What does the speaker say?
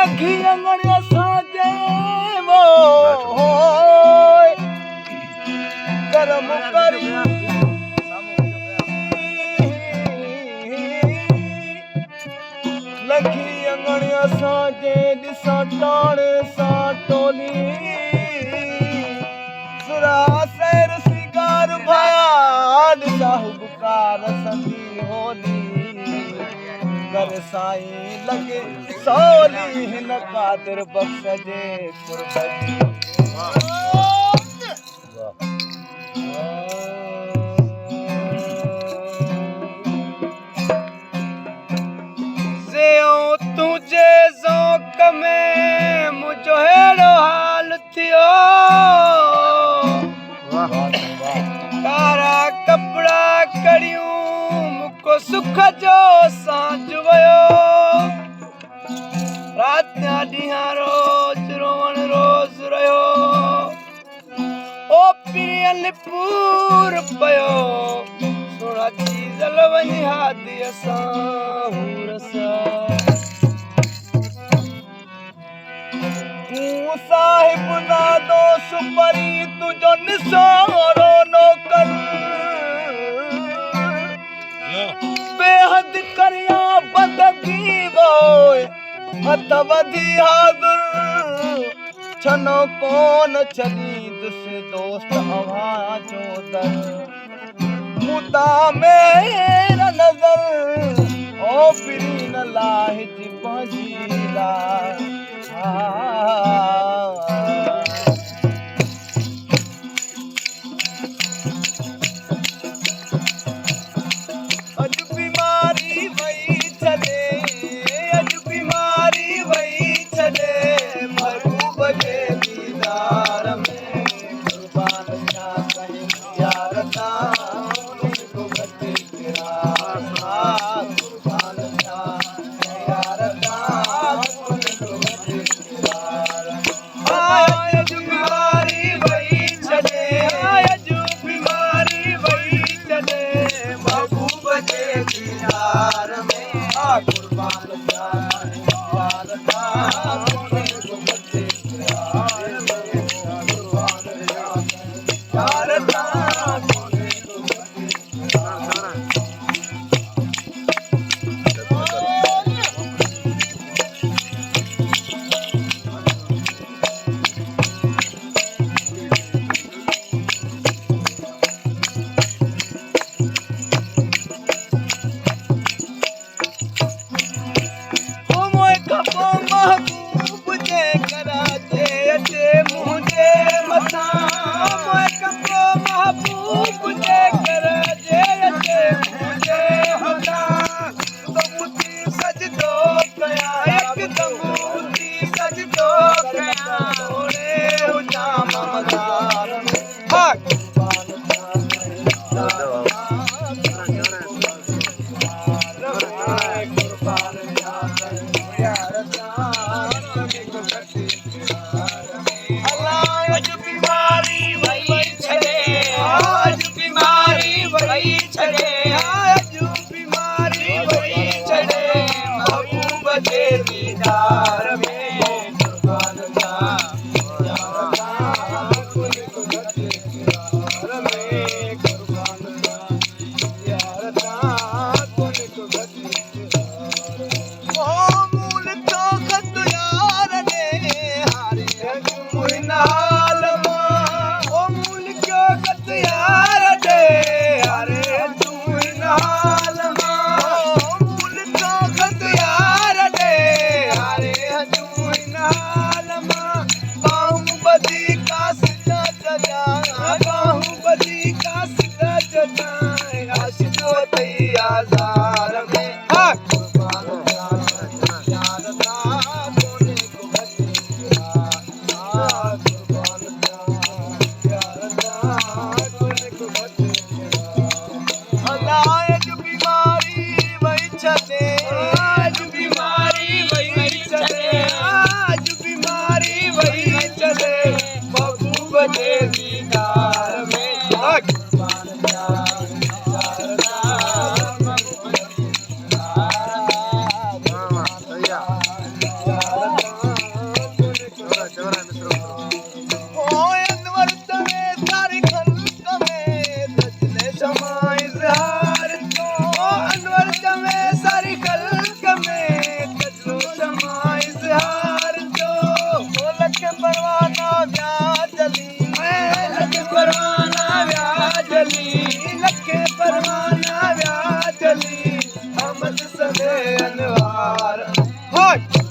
लखी अंगड़िया साजे वो होय कर्म करी लखी अंगड़िया साजे दिसा टाणे सा टोली सुरा सैर सिंगार भाया दिसा हुबकार संदी होली कर साईं लगे सोली हिन कादिर बख्श जे कुर्बती तुझे ज़ौक़ में मुझो हेड़ो हाल थियो कारा कपड़ा कड़ियूं मुको सुख जो सांझ वयो रात ॾींहं रोज रोवण रोज़ रहियो ओ पिरियल पूर पयो सोना चीज़ वञी हादी असां हूर सां साहिब नादो सुपरी तुझो निसारो नौकर बेहद करिया बंदगी बोए हथ वधी हाज़ुर छनो कोन छली दुस दोस्त हवा जो दर मुदा मेरा नजर ओ पिरी न लाहिज पहुंचीला अज बीमारी वही चले अज बीमारी वही चले महबूब के दीदार में कुर्बान क्या कहीं यार ता को बच्चे कुर्बान क्या यार ता महबूब जे कराचे अचे मुझे मथा मोए कपो महबूब जे कराचे अचे मुझे मथा मुती सजदो कया एकदम मुती सजदो कया ओरे उजा ममदार हा दीदार में कुर्बान जा में सारी खल्क में कजरो शमा इज़हार जो ओ लखे परवाना व्याजली लखे परवाना व्याजली लखे परवाना व्याजली हमद सदे अनवार होय